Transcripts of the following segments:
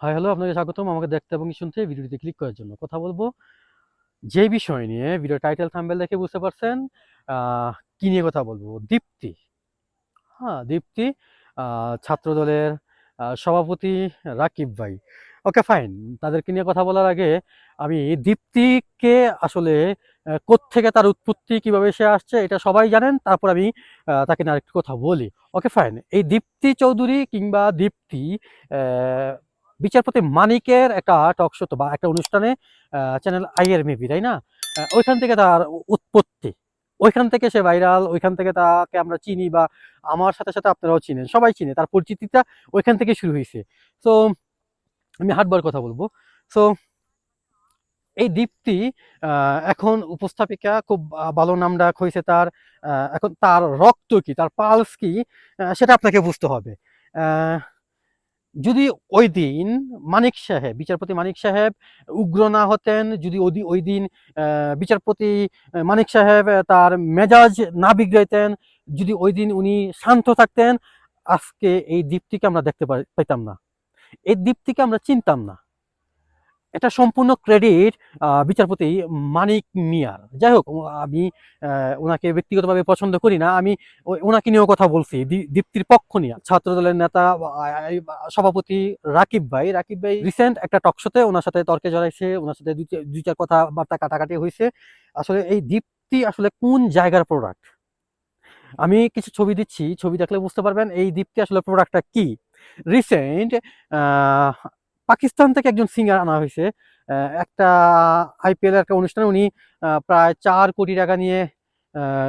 Hi hello, আপনাকে স্বাগতম আমাকে দেখতে এবং শুনতে ভিডিওটিতে ক্লিক করার জন্য। কথা বলবো যে বিষয় নিয়ে, ভিডিও টাইটেল থাম্বনেল দেখে বুঝতে পারছেন কি নিয়ে কথা বলবো। দীপ্তি। হ্যাঁ, দীপ্তি ছাত্রদলের সভাপতি রাকিব ভাই। Okay fine. তাদেরকে নিয়ে কথা বলার আগে আমি দীপ্তিকে আসলে কোত্থেকে তার উৎপত্তি, কিভাবে সে আসছে এটা সবাই জানেন। তারপর আমি তাকে নিয়ে আরেকটু কথা বলি। Okay fine. এই দীপ্তি চৌধুরী কিংবা দীপ্তি আহ, বিচারপতি মানিকের একটা টক শো বা একটা অনুষ্ঠানে, চ্যানেল আই এর মেবি, তাই না? ওইখান থেকে তার উৎপত্তি, ওইখান থেকে সে ভাইরাল, ওইখান থেকে তাকে আমরা চিনি, বা আমার সাথে সাথে আপনারাও চিনেন, সবাই চিনে, তার পরিচিতিটা ওইখান থেকে শুরু হয়েছে। সো আমি হাটবার কথা বলবো। সো এই দীপ্তি এখন উপস্থাপিকা, খুব ভালো নামডাক হয়েছে তার। এখন তার রক্ত কি, তার পালস কি, সেটা আপনাকে বুঝতে হবে। আহ, যদি ওই দিন মানিক সাহেব, বিচারপতি মানিক সাহেব উগ্র না হতেন, যদি ওই দিন বিচারপতি মানিক সাহেব তার মেজাজ না বিগড়াইতেন, যদি ওই দিন উনি শান্ত থাকতেন, আজকে এই দীপ্তিকে আমরা দেখতে পাইতাম না, এই দীপ্তিকে আমরা চিনতাম না। এটা সম্পূর্ণ ক্রেডিট বিচারপতি মানিক মিয়ার। যাই হোক, আমি ওনাকে ব্যক্তিগতভাবে পছন্দ করি না, আমি ওনাকে নিয়েও কথা বলছি, দীপ্তির পক্ষ নিয়ে। ছাত্রদলের নেতা সভাপতি রাকিব ভাই রিসেন্ট একটা টকশোতে ওনার সাথে তর্কে জড়াইছে, ওনার সাথে দুই চার কথাবার্তা কাটাকাটি হয়েছে। আসলে এই দীপ্তি আসলে কোন জায়গার প্রোডাক্ট, আমি কিছু ছবি দিচ্ছি, ছবি দেখলে বুঝতে পারবেন এই দীপ্তি আসলে প্রোডাক্টটা কি। রিসেন্ট পাকিস্তান থেকে একজন সিঙ্গার আনা হয়েছে, একটা আইপিএল এর একটা অনুষ্ঠানে উনি প্রায় 4 কোটি টাকা নিয়ে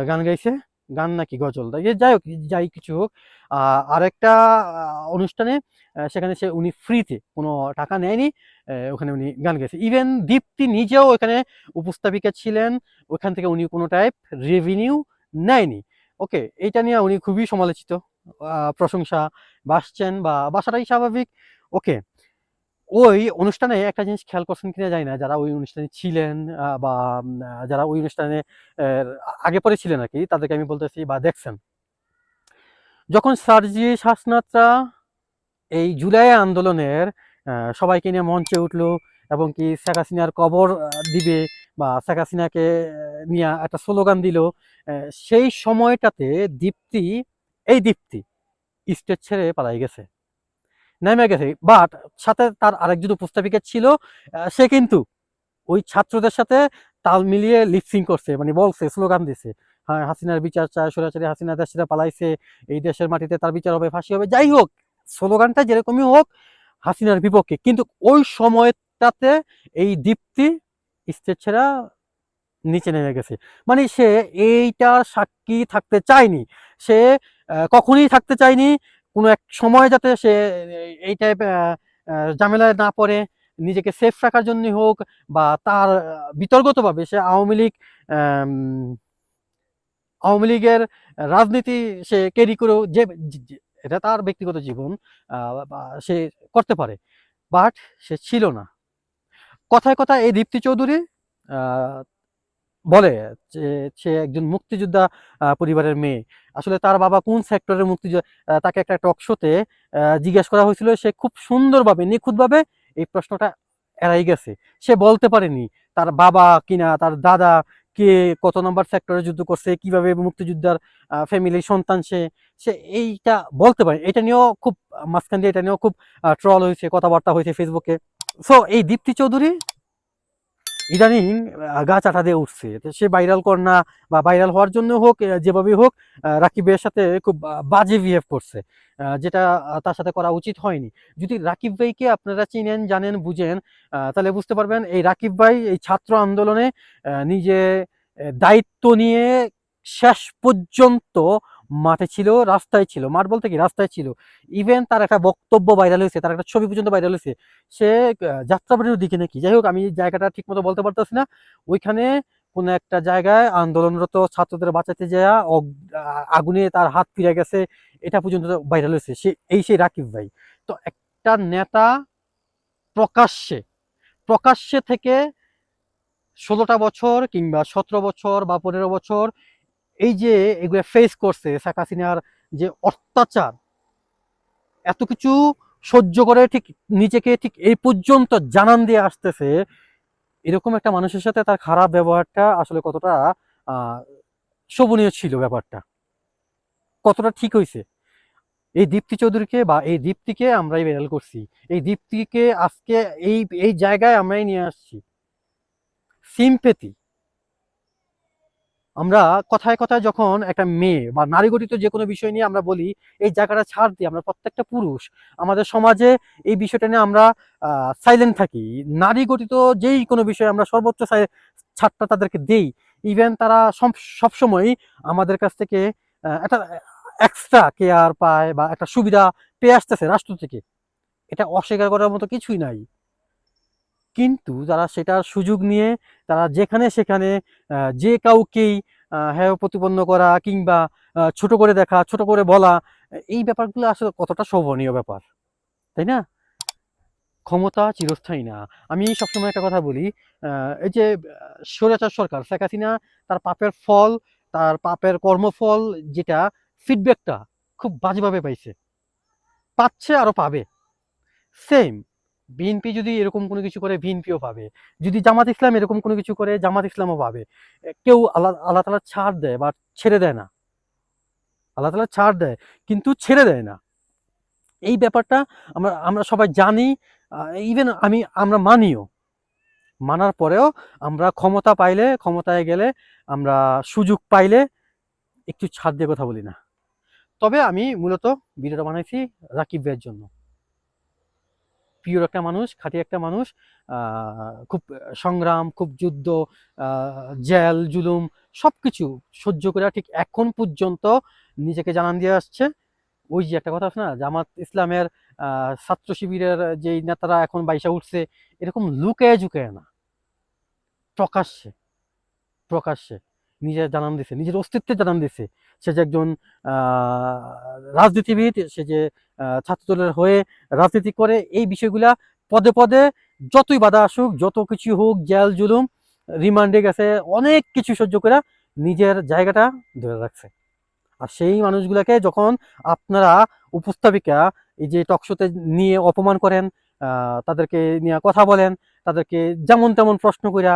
গান গাইছে, গান নাকি গজল, যাই হোক, যাই কিছু হোক। আরেকটা অনুষ্ঠানে সেখানে উনি ফ্রিতে, কোনো টাকা নেয়নি, ওখানে উনি গান গেছে। ইভেন দীপ্তি নিজেও ওখানে উপস্থাপিকা ছিলেন, ওখান থেকে উনি কোনো টাইপ রেভিনিউ নেয়নি। ওকে, এইটা নিয়ে উনি খুবই সমালোচিত, প্রশংসা বাসছেন, বা বাসাটাই স্বাভাবিক। ওকে, ওই অনুষ্ঠানে একটা জিনিস খেয়াল করছেন কিনা জানি না, যারা ওই অনুষ্ঠানে ছিলেন বা যারা ওই অনুষ্ঠানে আগে পরে ছিলেন আর কি, তাদেরকে আমি বলতেছি বা দেখছেন, যখন সার্জি শাসনাত্রা এই জুলাই আন্দোলনের সবাইকে নিয়ে মঞ্চে উঠলো, এবং কি শেখ হাসিনার কবর দিবে, বা শেখ হাসিনাকে নিয়ে একটা স্লোগান দিল, সেই সময়টাতে দীপ্তি, এই দীপ্তি স্টেজ ছেড়ে পালাই গেছে, নেমে গেছে। বাট সাথে তার আরেকজন উপস্থাপিকা ছিল, সে কিন্তু ওই ছাত্রদের সাথে তাল মিলিয়ে লিপসিং করছে, মানে বলছে, স্লোগান দিছে, হ্যাঁ হাসিনার বিচার চায়, স্বৈরাচারী হাসিনা দেশ ছেড়ে পালাইছে, এই দেশের মাটিতে তার বিচার হবে, ফাঁসি হবে। যাই হোক, স্লোগানটা যেরকমই হোক হাসিনার বিপক্ষে, কিন্তু ওই সময়টাতে এই দীপ্তি স্টেজ ছেড়া নিচে নেমে গেছে। মানে সে এইটার সাক্ষী থাকতে চায়নি, সে কখনই থাকতে চায়নি। কোনো এক সময় যাতে সে এই টাইপ ঝামেলায় না পড়ে, নিজেকে সেফ রাখার জন্য হোক, বা তার বিতর্কতভাবে সে আওয়ামী লীগের রাজনীতি সে ক্যারি করেও, এটা তার ব্যক্তিগত জীবন, সে করতে পারে, বাট সে ছিল না। কথায় কথায় এই দীপ্তি চৌধুরী বলে যে সে একজন মুক্তিযোদ্ধা পরিবারের মেয়ে। আসলে তার বাবা কোন সেক্টরের মুক্তিযোদ্ধা, তাকে একটা টক শোতে জিজ্ঞেস করা হয়েছিল, সে খুব সুন্দরভাবে, নিখুঁতভাবে এই প্রশ্নটা এড়াই গেছে। সে বলতে পারেনি তার বাবা কিনা তার দাদা কে, কত নম্বর সেক্টরে যুদ্ধ করছে, কিভাবে মুক্তিযোদ্ধার ফ্যামিলির সন্তান সে, সে এইটা বলতে পারে। এটা নিয়েও খুব মাঝখান দিয়ে, এটা নিয়েও খুব ট্রল হয়েছে, কথাবার্তা হয়েছে ফেসবুকে। সো এই দীপ্তি চৌধুরী ইদানিং গা চাটা দিয়ে উঠছে, সে ভাইরাল কর না, বা ভাইরাল হওয়ার জন্য হোক, যেভাবেই হোক, রাকিবের সাথে খুব বাজে বিহেভ করছে, যেটা তার সাথে করা উচিত হয়নি। যদি রাকিব ভাইকে আপনারা চিনেন, জানেন, বুঝেন, তাহলে বুঝতে পারবেন এই রাকিব ভাই এই ছাত্র আন্দোলনে নিজে দায়িত্ব নিয়ে শেষ পর্যন্ত মাঠে ছিল, রাস্তায় ছিল, মাঠ বলতে কি রাস্তায় ছিল। ইভেন তার একটা বক্তব্য ভাইরাল হয়েছে, তার একটা ছবি পর্যন্ত ভাইরাল হয়েছে, সে যাত্রাবাড়ির দিকে নাকি, যাই হোক আমি জায়গাটা ঠিক মতো বলতে পারতেছি না, ওইখানে কোন একটা জায়গায় আন্দোলনরত ছাত্রদের বাঁচাতে যায় আগুনে তার হাত ফিরে গেছে, এটা পর্যন্ত ভাইরাল হয়েছে। সেই রাকিব ভাই। তো একটা নেতা প্রকাশ্যে প্রকাশ্যে থেকে 16টা বছর কিংবা 17 বছর বা 15 বছর এই যে এগুলো ফেস করছে, শেখ হাসিনার যে অত্যাচার, এত কিছু সহ্য করে ঠিক নিজেকে ঠিক এই পর্যন্ত জানান দিয়ে আসতেছে, এরকম একটা মানুষের সাথে তার খারাপ ব্যবহারটা আসলে কতটা শোভনীয় ছিল, ব্যাপারটা কতটা ঠিক হয়েছে। এই দীপ্তি চৌধুরীকে বা এই দীপ্তিকে আমরাই ভাইরাল করছি, এই দীপ্তিকে আজকে এই এই জায়গায় আমরাই নিয়ে আসছি। সিম্পেথি, আমরা কথায় কথায় যখন একটা মেয়ে বা নারী গঠিত যে কোনো বিষয় নিয়ে আমরা বলি, এই জায়গাটা ছাড় দিই আমরা প্রত্যেকটা পুরুষ আমাদের সমাজে এই বিষয়টা নিয়ে আমরা সাইলেন্ট থাকি। নারী গঠিত যেই কোনো বিষয়ে আমরা সর্বোচ্চ ছাড়টা তাদেরকে দেই। ইভেন তারা সবসময় আমাদের কাছ থেকে একটা এক্সট্রা কেয়ার পায় বা একটা সুবিধা পেয়ে আসতেছে রাষ্ট্র থেকে, এটা অস্বীকার করার মতো কিছুই নাই। কিন্তু তারা সেটার সুযোগ নিয়ে তারা যেখানে সেখানে যে কাউকেই হেয় প্রতিপন্ন করা কিংবা ছোট করে দেখা, ছোট করে বলা, এই ব্যাপারগুলো আসলে কতটা শোভনীয় ব্যাপার, তাই না? ক্ষমতা চিরস্থায়ী না। আমি সবসময় একটা কথা বলি, এই যে স্বৈরাচার সরকার শেখ হাসিনা, তার পাপের ফল, তার পাপের কর্মফল যেটা, ফিডব্যাকটা খুব বাজেভাবে পাইছে, পাচ্ছে আরো পাবে। সেম বিএনপি যদি এরকম কোনো কিছু করে বিএনপিও পাবে, যদি জামাত ইসলাম এরকম কোনো কিছু করে জামাত ইসলামও পাবে। কেউ আল্লাহ আল্লাহ তাআলা ছাড় দেয় বা ছেড়ে দেয় না, আল্লাহ তাআলা ছাড় দেয় কিন্তু ছেড়ে দেয় না। এই ব্যাপারটা আমরা আমরা সবাই জানি, ইভেন আমরা মানিও। মানার পরেও আমরা ক্ষমতা পাইলে, ক্ষমতায় গেলে, আমরা সুযোগ পাইলে একটু ছাড় দিয়ে কথা বলি না। তবে আমি মূলত ভিডিওটা বানাইছি রাকিব ভাইয়ের জন্য। প্রিয় একটা মানুষ, খাঁটি একটা মানুষ, খুব সংগ্রাম, খুব যুদ্ধ, জেল জুলুম সবকিছু সহ্য করে ঠিক এখন পর্যন্ত নিজেকে জানান দিয়ে আসছে। ওই যে একটা কথা আছে না, জামাত ইসলামের ছাত্র শিবিরের যেই নেতারা এখন বাইসা উঠছে, এরকম লুকায় ঝুঁকায় না, প্রকাশ্যে প্রকাশ্যে নিজের জানান দিছে, নিজের অস্তিত্বের জানান দিছে। সে যে একজন রাজনীতিবিদ, সে যে ছাত্রদলের হয়ে রাজনীতি করে, এই বিষয়গুলা পদে পদে যতই বাধা আসুক, যত কিছু হোক, জেল জুলুম, রিমান্ডে গেছে, অনেক কিছু সহ্য করে নিজের জায়গাটা ধরে রাখছে। আর সেই মানুষগুলাকে যখন আপনারা উপস্থাপিকা এই যে টকশোতে নিয়ে অপমান করেন, তাদেরকে নিয়ে কথা বলেন, তাদেরকে যেমন তেমন প্রশ্ন কইরা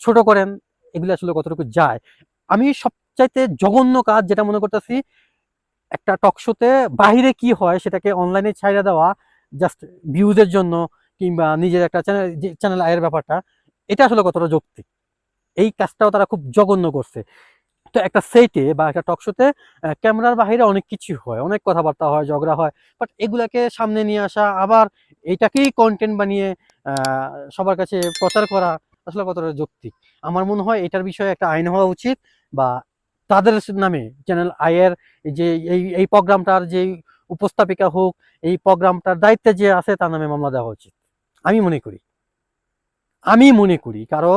ছোট করেন, এগুলো আসলে কতটুকু যায়? আমি সবচাইতে জঘন্য কাজ যেটা মনে করতেছি, একটা টকশোতে বাহিরে কি হয় সেটাকে অনলাইনে ছাইড়া দেওয়া, জাস্ট ভিউজের জন্য কিংবা নিজের একটা চ্যানেল আয়ের ব্যাপারটা, এটা আসলে কতটা যৌক্তিক? এই কাজটাও তারা খুব জঘন্য করছে। তো একটা সেটে বা একটা টকশোতে ক্যামেরার বাহিরে অনেক কিছু হয়, অনেক কথাবার্তা হয়, ঝগড়া হয়, বাট এগুলাকে সামনে নিয়ে আসা, আবার এটাকেই কন্টেন্ট বানিয়ে সবার কাছে প্রচার করা আসলে কতটা যৌক্তিক? আমার মনে হয় এটার বিষয়ে একটা আইন হওয়া উচিত, বা তাদের নামে চ্যানেল আইয়ের যে এই প্রোগ্রামটার যে উপস্থাপিকা হোক, এই প্রোগ্রামটার দায়িত্বে যে আছে তার নামে মামলা দেওয়া উচিত। আমি মনে করি, কারো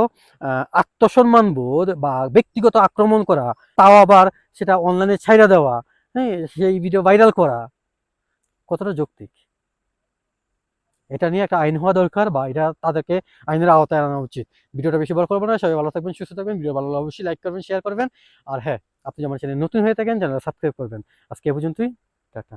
আত্মসম্মান বোধ বা ব্যক্তিগত আক্রমণ করা, তাও আবার সেটা অনলাইনে ছাইড়া দেওয়া, হ্যাঁ, সেই ভিডিও ভাইরাল করা কতটা যৌক্তিক? এটা নিয়ে একটা আইন হওয়া দরকার, বা এটা তাদেরকে আইনের আওতায় আনা উচিত। ভিডিওটা বেশি বড় করবো না, সবাই ভালো থাকবেন, সুস্থ থাকবেন। ভিডিও ভালো লাগলে অবশ্যই লাইক করবেন, শেয়ার করবেন। আর হ্যাঁ, আপনি যদি আমার চ্যানেল নতুন হয়ে থাকেন, চ্যানেল সাবস্ক্রাইব করবেন। আজকে এ পর্যন্তই, টাটা।